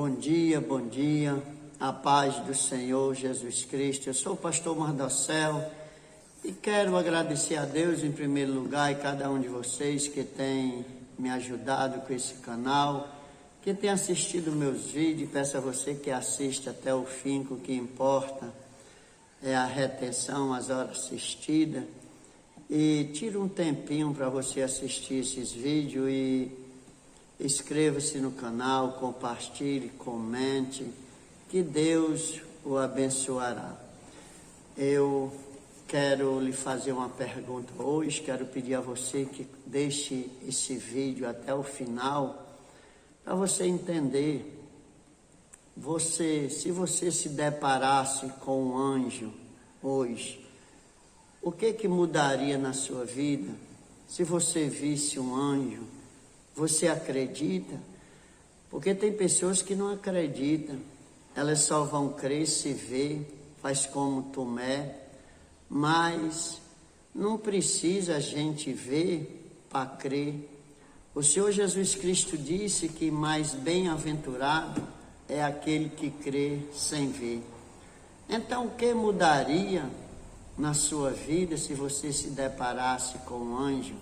Bom dia, a paz do Senhor Jesus Cristo. Eu sou o pastor Mardocel e quero agradecer a Deus em primeiro lugar e cada um de vocês que tem me ajudado com esse canal, que tem assistido meus vídeos. Peço a você que assista até o fim, que o que importa é a retenção, as horas assistidas. E tira um tempinho para você assistir esses vídeos e inscreva-se no canal, compartilhe, comente, que Deus o abençoará. Eu quero lhe fazer uma pergunta hoje, quero pedir a você que deixe esse vídeo até o final, para você entender, se você se deparasse com um anjo hoje, o que mudaria na sua vida? Se você visse um anjo, você acredita? Porque tem pessoas que não acreditam, elas só vão crer se ver, faz como Tomé, mas não precisa a gente ver para crer. O Senhor Jesus Cristo disse que mais bem-aventurado é aquele que crê sem ver. Então, o que mudaria na sua vida se você se deparasse com um anjo?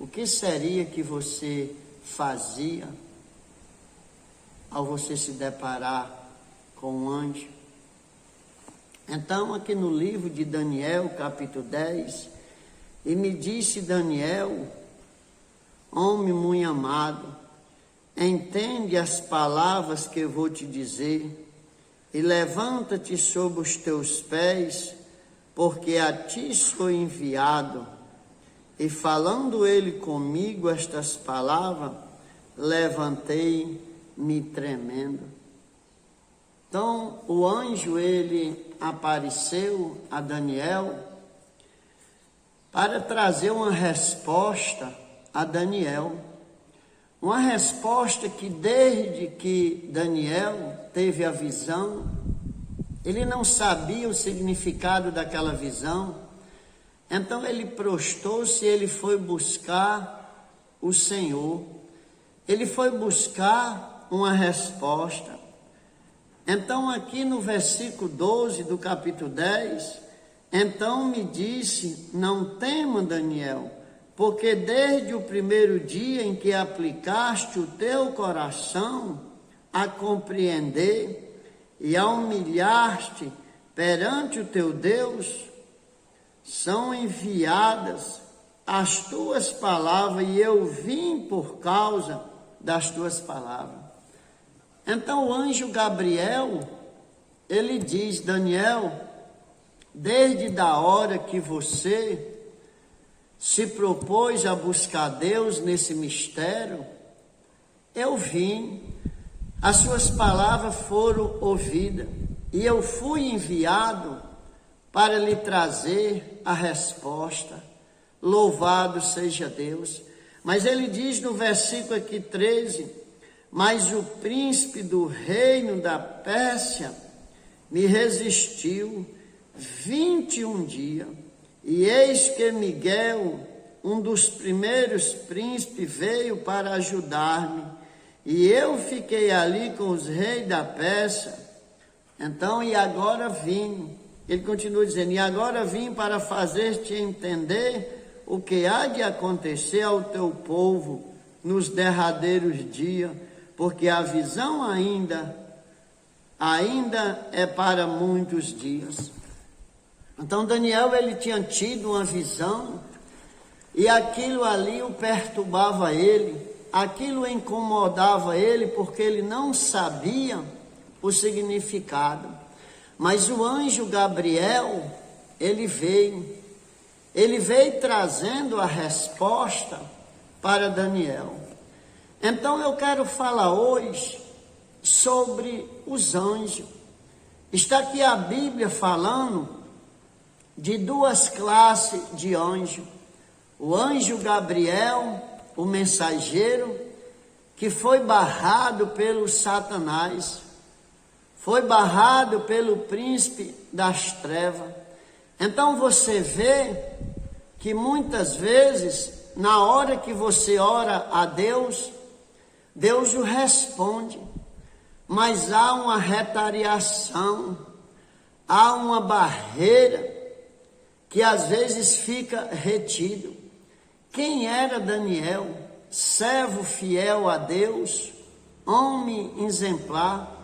O que seria que você fazia ao você se deparar com um anjo? Então, aqui no livro de Daniel, capítulo 10, e me disse Daniel, homem muito amado, entende as palavras que eu vou te dizer, e levanta-te sobre os teus pés, porque a ti sou enviado. E falando ele comigo estas palavras, levantei-me tremendo. Então, o anjo, ele apareceu a Daniel para trazer uma resposta a Daniel. Uma resposta que desde que Daniel teve a visão, ele não sabia o significado daquela visão. Então ele prostou-se, ele foi buscar o Senhor, ele foi buscar uma resposta. Então aqui no versículo 12 do capítulo 10, então me disse, não tema Daniel, porque desde o primeiro dia em que aplicaste o teu coração a compreender e a humilhar-te perante o teu Deus, são enviadas as tuas palavras e eu vim por causa das tuas palavras. Então o anjo Gabriel, ele diz, Daniel, desde a hora que você se propôs a buscar Deus nesse mistério, eu vim, as suas palavras foram ouvidas e eu fui enviado para lhe trazer a resposta. Louvado seja Deus. Mas ele diz no versículo aqui 13, mas o príncipe do reino da Pérsia me resistiu 21 dias, e eis que Miguel, um dos primeiros príncipes, veio para ajudar-me, e eu fiquei ali com os reis da Pérsia. Então, e agora vim. Ele continua dizendo, e agora vim para fazer-te entender o que há de acontecer ao teu povo nos derradeiros dias, porque a visão ainda é para muitos dias. Então Daniel, ele tinha tido uma visão, e aquilo ali o perturbava ele, aquilo incomodava ele, porque ele não sabia o significado. Mas o anjo Gabriel, ele veio trazendo a resposta para Daniel. Então eu quero falar hoje sobre os anjos. Está aqui a Bíblia falando de duas classes de anjo. O anjo Gabriel, o mensageiro, que foi barrado pelo Satanás, foi barrado pelo príncipe das trevas. Então você vê que muitas vezes, na hora que você ora a Deus, Deus o responde. mas há uma retaliação, há uma barreira que às vezes fica retido. Quem era Daniel? Servo fiel a Deus, homem exemplar.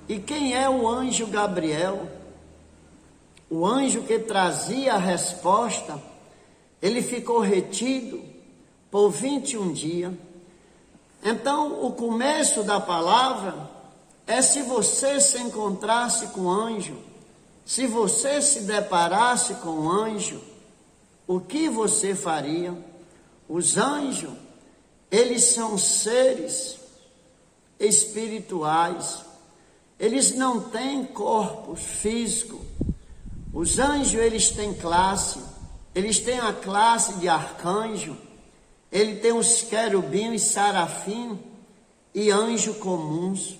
E quem é o anjo Gabriel? O anjo que trazia a resposta, ele ficou retido por 21 dias. Então, o começo da palavra é: se você se encontrasse com o anjo, se você se deparasse com o anjo, o que você faria? Os anjos, eles são seres espirituais, eles não têm corpo físico. Os anjos, eles têm classe, eles têm a classe de arcanjo, ele tem os querubim e serafim e anjos comuns.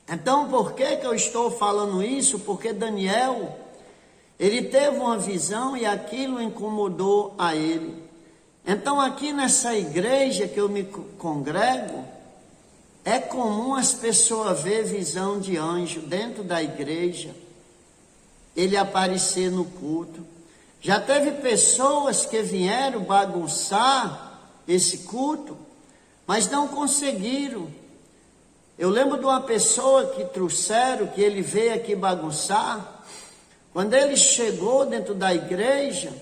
Então, por que eu estou falando isso? Porque Daniel, ele teve uma visão e aquilo incomodou a ele. Então, aqui nessa igreja que eu me congrego, é comum as pessoas ver visão de anjo dentro da igreja, ele aparecer no culto. Já teve pessoas que vieram bagunçar esse culto, mas não conseguiram. Eu lembro de uma pessoa que trouxeram, que ele veio aqui bagunçar. Quando ele chegou dentro da igreja,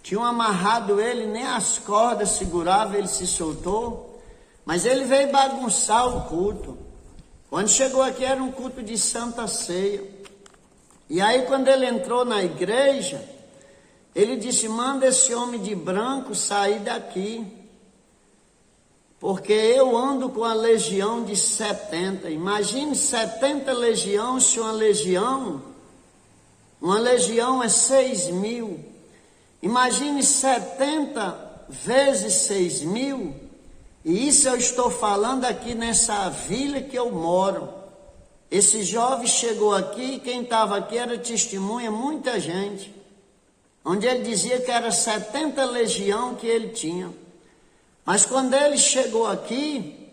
tinham amarrado ele, nem as cordas segurava, ele se soltou, mas ele veio bagunçar o culto. Quando chegou aqui era um culto de Santa Ceia. E aí quando ele entrou na igreja, ele disse: manda esse homem de branco sair daqui, porque eu ando com a legião de 70. Imagine 70 legiões, se uma legião é 6.000. Imagine 70 vezes 6.000, e isso eu estou falando aqui nessa vila que eu moro. Esse jovem chegou aqui, quem estava aqui era testemunha, muita gente, onde ele dizia que era 70 legião que ele tinha. Mas quando ele chegou aqui,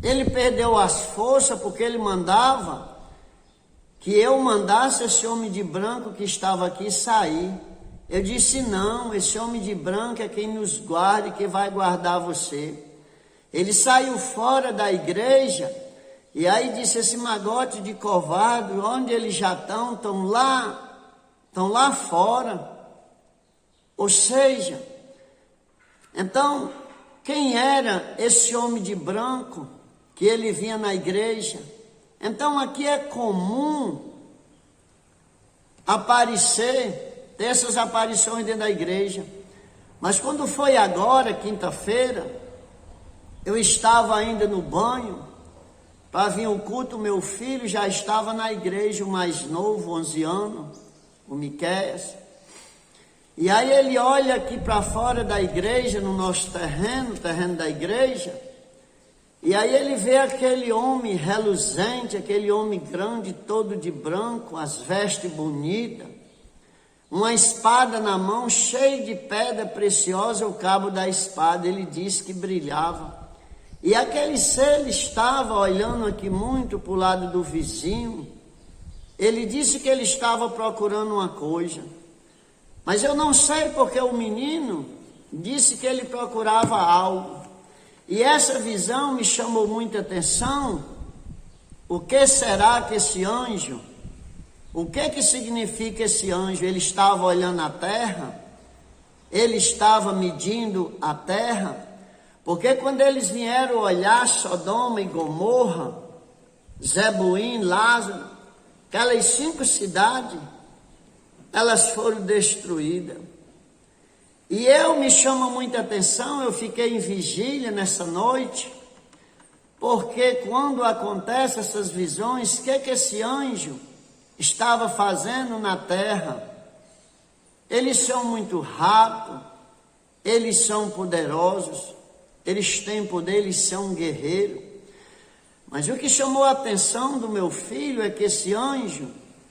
ele perdeu as forças, porque ele mandava que eu mandasse esse homem de branco que estava aqui sair. Eu disse: não, esse homem de branco é quem nos guarda e que vai guardar você. Ele saiu fora da igreja, e aí disse: esse magote de covarde, onde eles já estão lá fora. Ou seja, então, quem era esse homem de branco que ele vinha na igreja? Então aqui é comum ter essas aparições dentro da igreja. Mas quando foi agora, quinta-feira, eu estava ainda no banho, para vir o culto, meu filho já estava na igreja, o mais novo, 11 anos, o Miqueias. E aí ele olha aqui para fora da igreja, no nosso terreno da igreja, e aí ele vê aquele homem reluzente, aquele homem grande, todo de branco, as vestes bonitas, uma espada na mão, cheia de pedra preciosa, o cabo da espada, ele disse que brilhava. E aquele ser estava olhando aqui muito para o lado do vizinho. Ele disse que ele estava procurando uma coisa, mas eu não sei porque o menino disse que ele procurava algo. E essa visão me chamou muita atenção. O que será que esse anjo, o que significa esse anjo? Ele estava olhando a terra? Ele estava medindo a terra? Porque quando eles vieram olhar Sodoma e Gomorra, Zeboim, Lázaro, aquelas 5 cidades, elas foram destruídas. E me chama muita atenção, eu fiquei em vigília nessa noite, porque quando acontecem essas visões, o que esse anjo estava fazendo na terra? Eles são muito rápidos, eles são poderosos, eles têm poder, eles são guerreiros. Mas o que chamou a atenção do meu filho é que esse anjo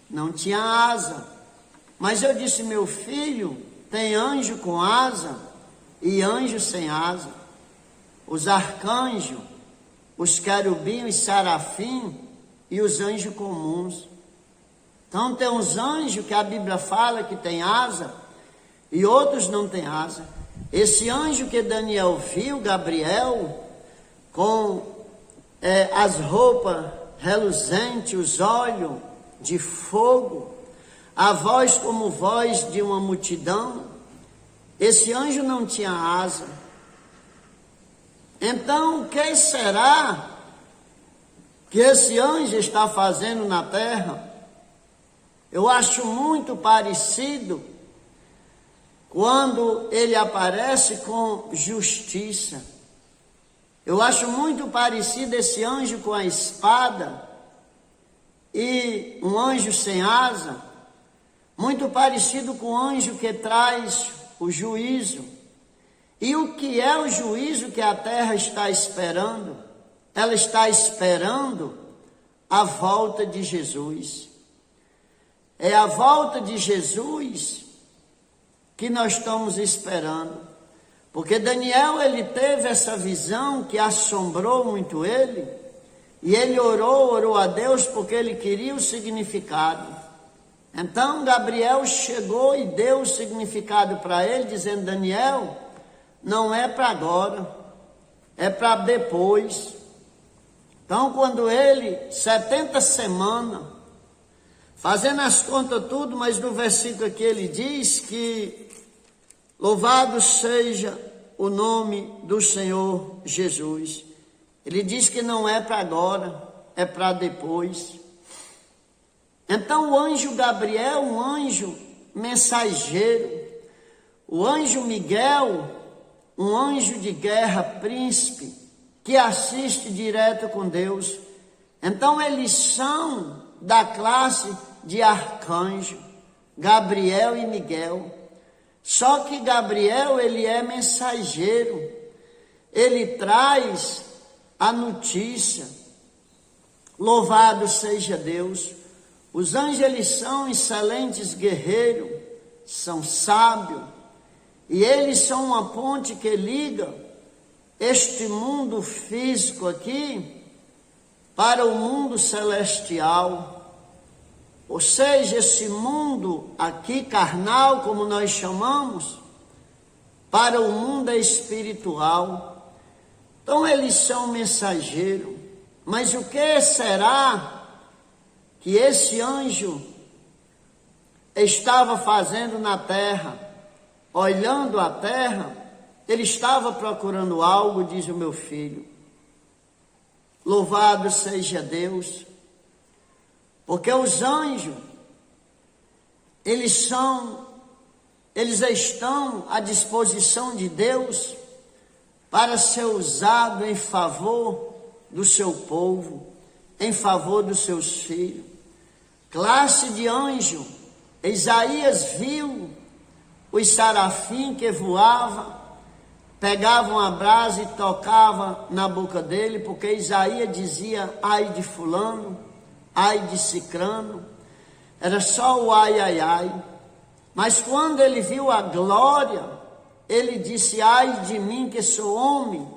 não tinha asa. Mas eu disse: meu filho, tem anjo com asa e anjo sem asa. Os arcanjos, os querubins, os serafim e os anjos comuns. Então tem uns anjos que a Bíblia fala que tem asa e outros não tem asa. Esse anjo que Daniel viu, Gabriel, com as roupas reluzentes, os olhos de fogo, a voz como voz de uma multidão, esse anjo não tinha asa. Então, o que será que esse anjo está fazendo na terra? Eu acho muito parecido quando ele aparece com justiça. Eu acho muito parecido esse anjo com a espada e um anjo sem asa, muito parecido com o anjo que traz o juízo. E o que é o juízo que a terra está esperando? Ela está esperando a volta de Jesus. É a volta de Jesus que nós estamos esperando. Porque Daniel, ele teve essa visão que assombrou muito ele. E ele orou a Deus porque ele queria o significado. Então Gabriel chegou e deu o significado para ele, dizendo: Daniel, não é para agora, é para depois. Então quando ele, 70 semanas, fazendo as contas tudo, mas no versículo aqui ele diz que louvado seja o nome do Senhor Jesus. Ele diz que não é para agora, é para depois. Então o anjo Gabriel, um anjo mensageiro, o anjo Miguel, um anjo de guerra, príncipe, que assiste direto com Deus. Então eles são da classe de arcanjo, Gabriel e Miguel. Só que Gabriel, ele é mensageiro, ele traz a notícia. Louvado seja Deus. Os anjos, eles são excelentes guerreiros, são sábios, e eles são uma ponte que liga este mundo físico aqui para o mundo celestial. Ou seja, esse mundo aqui carnal, como nós chamamos, para o mundo espiritual. Então eles são mensageiros. Mas o que será que esse anjo estava fazendo na terra? Olhando a terra, ele estava procurando algo, diz o meu filho. Louvado seja Deus. Porque os anjos, eles estão à disposição de Deus para ser usado em favor do seu povo, em favor dos seus filhos. Classe de anjo, Isaías viu os serafim que voavam, pegavam a brasa e tocavam na boca dele, porque Isaías dizia: ai de fulano, ai de cicrano, era só o ai, ai, ai. Mas quando ele viu a glória, ele disse: ai de mim que sou homem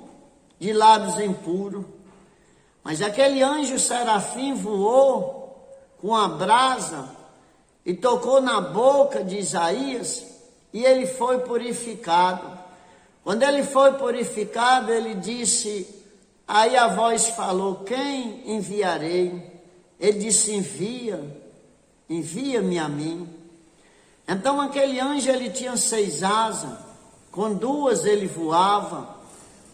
de lábios impuros. Mas aquele anjo serafim voou com a brasa e tocou na boca de Isaías e ele foi purificado. Quando ele foi purificado, ele disse, aí a voz falou: quem enviarei? Ele disse: envia-me a mim. Então aquele anjo, ele tinha 6 asas, com 2 ele voava,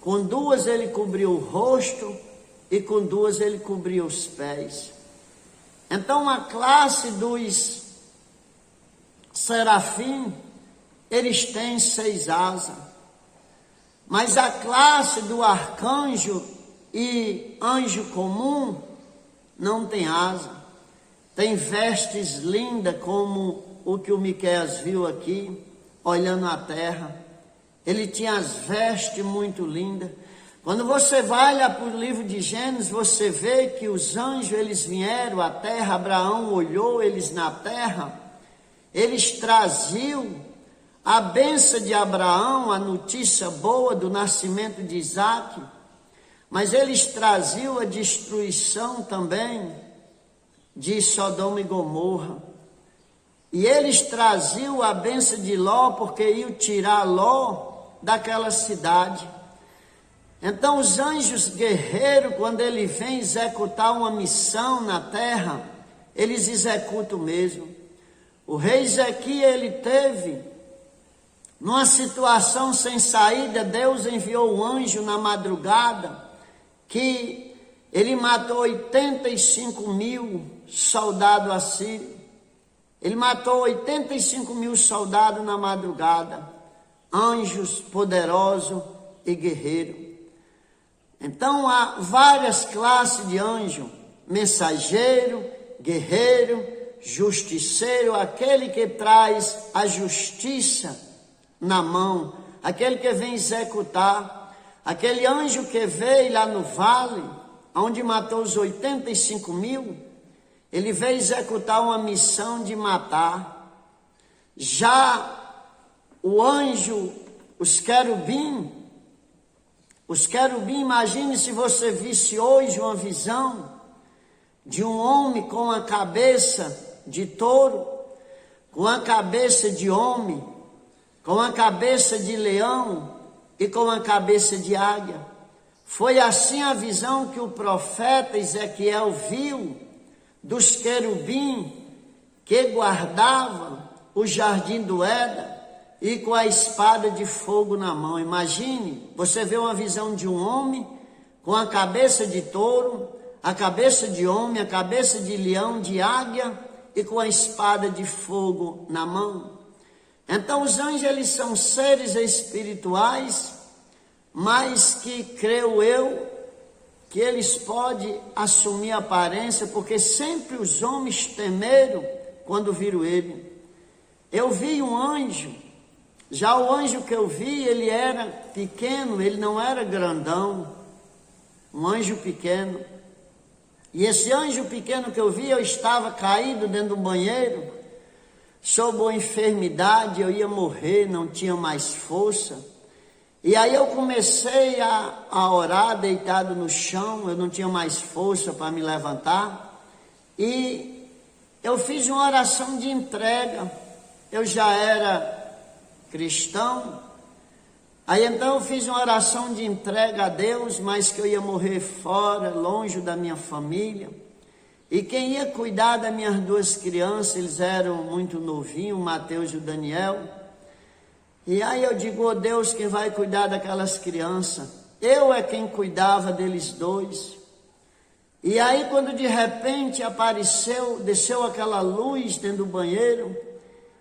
com 2 ele cobria o rosto e com 2 ele cobria os pés. Então a classe dos serafim, eles têm 6 asas, mas a classe do arcanjo e anjo comum não tem asa, tem vestes lindas como o que o Miqueias viu aqui, olhando a terra. Ele tinha as vestes muito lindas. Quando você vai lá para o livro de Gênesis, você vê que os anjos, eles vieram à terra, Abraão olhou eles na terra, eles traziam a bênção de Abraão, a notícia boa do nascimento de Isaque. mas eles traziam a destruição também de Sodoma e Gomorra. E eles traziam a bênção de Ló, porque iam tirar Ló daquela cidade. Então os anjos guerreiros, quando ele vem executar uma missão na terra, eles executam mesmo. O rei Ezequias, ele teve numa situação sem saída, Deus enviou um anjo na madrugada, que ele matou 85.000 soldados assírios. Ele matou 85.000 soldados na madrugada, anjos poderosos e guerreiros. Então há várias classes de anjo: mensageiro, guerreiro, justiceiro, aquele que traz a justiça na mão, aquele que vem executar, aquele anjo que veio lá no vale, onde matou os 85.000, ele veio executar uma missão de matar. Já o anjo, os querubim, imagine se você visse hoje uma visão de um homem com a cabeça de touro, com a cabeça de homem, com a cabeça de leão e com a cabeça de águia. Foi assim a visão que o profeta Ezequiel viu dos querubim que guardavam o jardim do Éden e com a espada de fogo na mão. Imagine, você vê uma visão de um homem com a cabeça de touro, a cabeça de homem, a cabeça de leão, de águia e com a espada de fogo na mão. Então os anjos, eles são seres espirituais, mas que creio eu que eles podem assumir aparência, porque sempre os homens temeram quando viram ele. Eu vi um anjo, já o anjo que eu vi, ele era pequeno, ele não era grandão, um anjo pequeno. E esse anjo pequeno que eu vi, eu estava caído dentro do banheiro, sob uma enfermidade, eu ia morrer, não tinha mais força. E aí eu comecei a orar deitado no chão, eu não tinha mais força para me levantar. E eu fiz uma oração de entrega, eu já era cristão. Aí então eu fiz uma oração de entrega a Deus, mas que eu ia morrer fora, longe da minha família. E quem ia cuidar das minhas duas crianças, eles eram muito novinhos, o Mateus e o Daniel. E aí eu digo, oh Deus, quem vai cuidar daquelas crianças? Eu é quem cuidava deles dois. E aí quando de repente desceu aquela luz dentro do banheiro,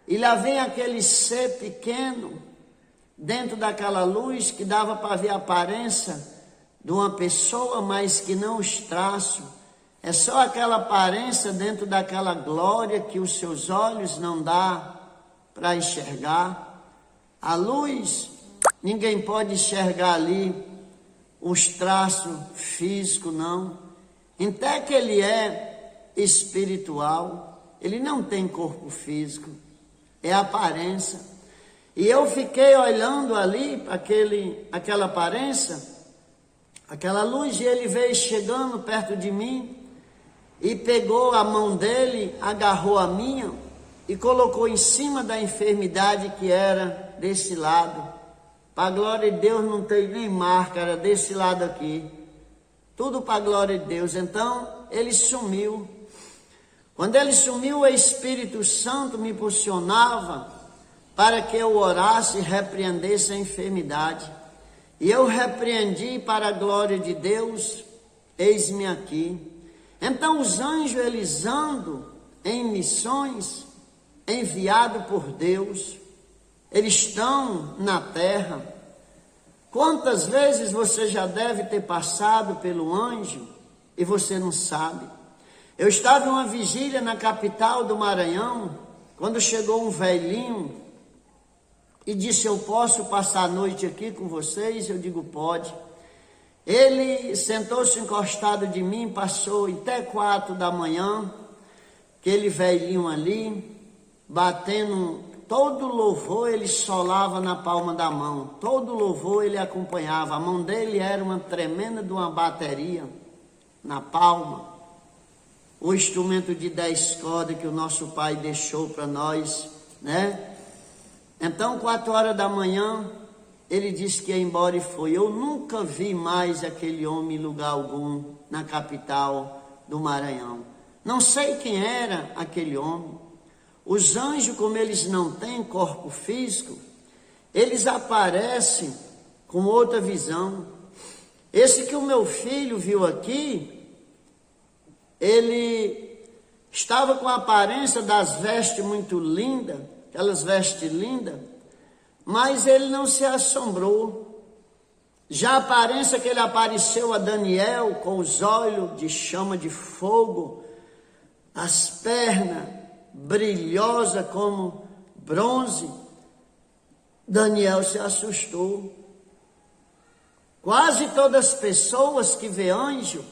e lá vem aquele ser pequeno, dentro daquela luz, que dava para ver a aparência de uma pessoa, mas que não os traços. É só aquela aparência dentro daquela glória que os seus olhos não dá para enxergar. A luz, ninguém pode enxergar ali os traços físicos, não. Até que ele é espiritual, ele não tem corpo físico, é aparência. E eu fiquei olhando ali para aquela aparência, aquela luz, e ele veio chegando perto de mim e pegou a mão dele, agarrou a minha e colocou em cima da enfermidade que era desse lado. Para a glória de Deus não tem nem marca, era desse lado aqui. Tudo para a glória de Deus. Então ele sumiu. Quando ele sumiu, o Espírito Santo me impulsionava para que eu orasse e repreendesse a enfermidade. E eu repreendi para a glória de Deus, eis-me aqui. Então os anjos, eles andam em missões enviados por Deus. Eles estão na terra. Quantas vezes você já deve ter passado pelo anjo e você não sabe? Eu estava em uma vigília na capital do Maranhão, quando chegou um velhinho e disse, eu posso passar a noite aqui com vocês? Eu digo, pode. Ele sentou-se encostado de mim, passou até 4 da manhã, aquele velhinho ali, batendo todo louvor ele solava na palma da mão, todo louvor ele acompanhava. A mão dele era uma tremenda de uma bateria na palma. O instrumento de 10 cordas que o nosso pai deixou para nós, né? Então, 4 horas da manhã, ele disse que ia embora e foi. Eu nunca vi mais aquele homem em lugar algum na capital do Maranhão. Não sei quem era aquele homem. Os anjos, como eles não têm corpo físico, eles aparecem com outra visão. Esse que o meu filho viu aqui, ele estava com a aparência das vestes muito lindas, aquelas vestes lindas, mas ele não se assombrou. Já a aparência que ele apareceu a Daniel, com os olhos de chama de fogo, as pernas brilhosa como bronze, Daniel se assustou. Quase todas as pessoas que vê anjo,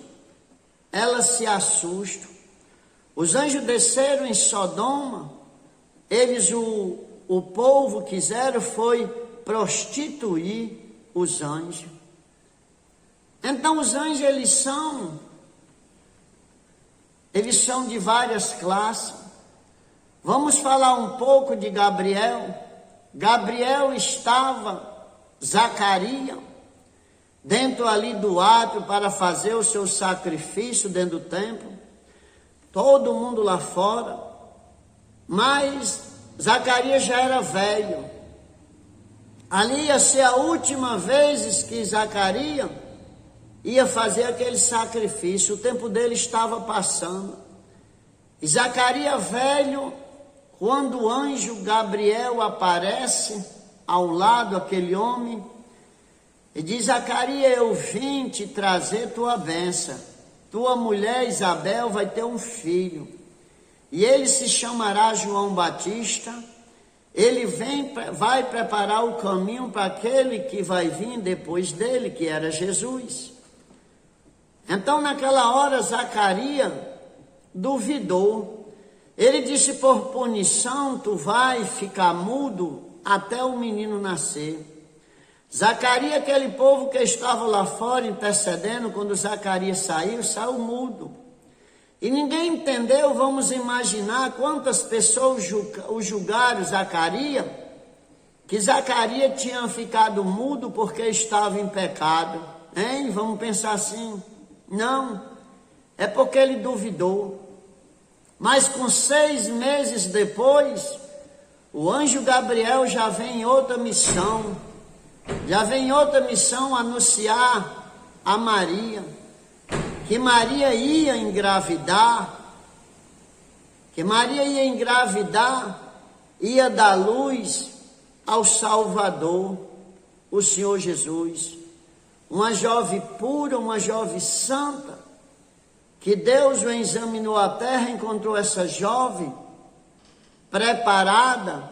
elas se assustam. Os anjos desceram em Sodoma, eles, o povo quiseram foi prostituir os anjos. Então os anjos, eles são de várias classes. Vamos falar um pouco de Gabriel. Gabriel estava, Zacarias, dentro ali do átrio para fazer o seu sacrifício dentro do templo. Todo mundo lá fora. Mas Zacarias já era velho. Ali ia ser a última vez que Zacarias ia fazer aquele sacrifício. O tempo dele estava passando. E Zacarias velho, quando o anjo Gabriel aparece ao lado daquele homem, e diz: Zacarias, eu vim te trazer tua bênção. Tua mulher Isabel vai ter um filho, e ele se chamará João Batista. Ele vai preparar o caminho para aquele que vai vir depois dele, que era Jesus. Então, naquela hora, Zacarias duvidou. Ele disse: por punição, tu vai ficar mudo até o menino nascer. Zacarias, aquele povo que estava lá fora intercedendo, quando Zacarias saiu mudo. E ninguém entendeu. Vamos imaginar quantas pessoas julgaram Zacarias, que Zacarias tinha ficado mudo porque estava em pecado. Hein? Vamos pensar assim. Não, é porque ele duvidou. Mas com 6 meses depois, o anjo Gabriel já vem em outra missão. Já vem em outra missão anunciar a Maria, que Maria ia engravidar, ia dar luz ao Salvador, o Senhor Jesus. Uma jovem pura, uma jovem santa, que Deus o examinou a terra, encontrou essa jovem preparada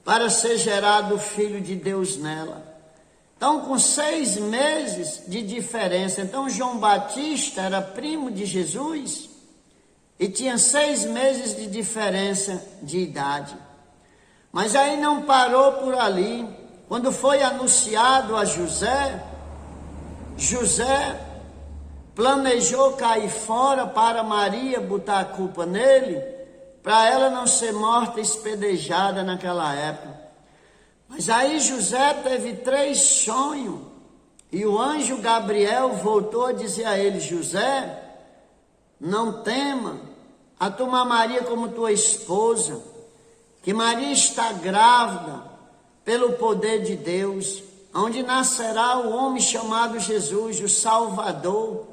para ser gerado o Filho de Deus nela. Então, com 6 meses de diferença, então João Batista era primo de Jesus e tinha 6 meses de diferença de idade. Mas aí não parou por ali. Quando foi anunciado a José, José planejou cair fora para Maria botar a culpa nele, para ela não ser morta espedejada naquela época. Mas aí José teve 3 sonhos, e o anjo Gabriel voltou a dizer a ele: José, não tema a tomar Maria como tua esposa, que Maria está grávida pelo poder de Deus, onde nascerá o homem chamado Jesus, o Salvador,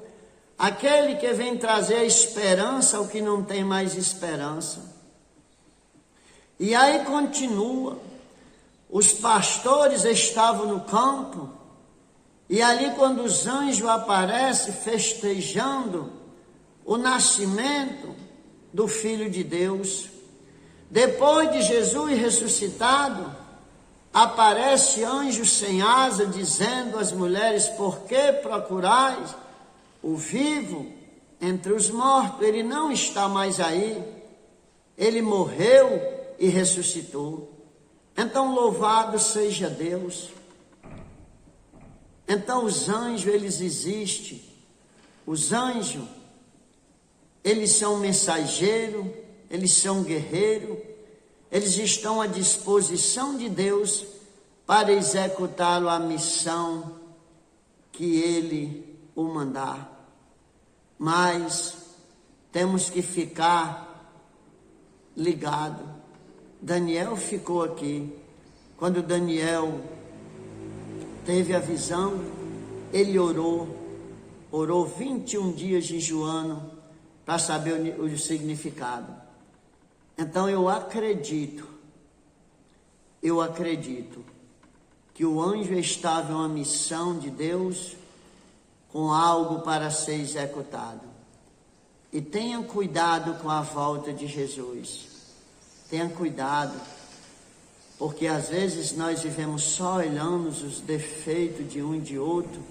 aquele que vem trazer a esperança ao que não tem mais esperança. E aí continua. Os pastores estavam no campo, e ali quando os anjos aparecem festejando o nascimento do Filho de Deus, depois de Jesus ressuscitado, aparece anjo sem asa, dizendo às mulheres: por que procurais o vivo entre os mortos? Ele não está mais aí, ele morreu e ressuscitou. Então louvado seja Deus. Então os anjos, eles existem. Os anjos, eles são mensageiros, eles são guerreiros, eles estão à disposição de Deus para executar a missão que Ele o mandar. Mas temos que ficar ligado. Daniel ficou aqui. Quando Daniel teve a visão, ele orou 21 dias jejuando para saber o significado. Então eu acredito que o anjo estava em uma missão de Deus com algo para ser executado. E tenha cuidado com a volta de Jesus. Tenha cuidado, porque às vezes nós vivemos só olhando os defeitos de um e de outro,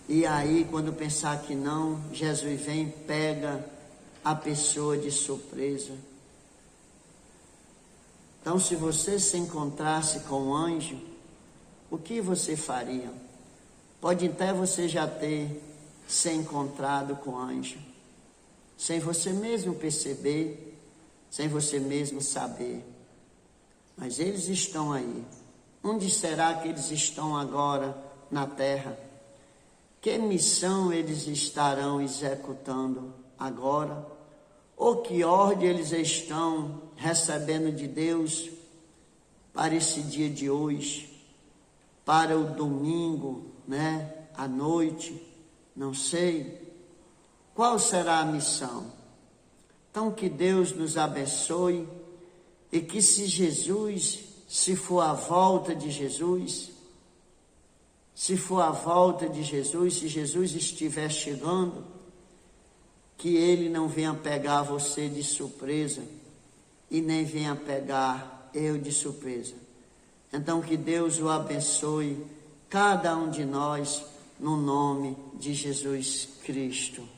e aí quando pensar que não, Jesus vem e pega a pessoa de surpresa. Então, se você se encontrasse com um anjo, o que você faria? Pode até você já ter se encontrado com anjo, sem você mesmo perceber, sem você mesmo saber. Mas eles estão aí. Onde será que eles estão agora na terra? Que missão eles estarão executando agora? Ou que ordem eles estão recebendo de Deus para esse dia de hoje, para o domingo, à noite? Não sei. Qual será a missão? Então que Deus nos abençoe e que se for a volta de Jesus, se Jesus estiver chegando, que Ele não venha pegar você de surpresa e nem venha pegar eu de surpresa. Então que Deus o abençoe, cada um de nós, no nome de Jesus Cristo.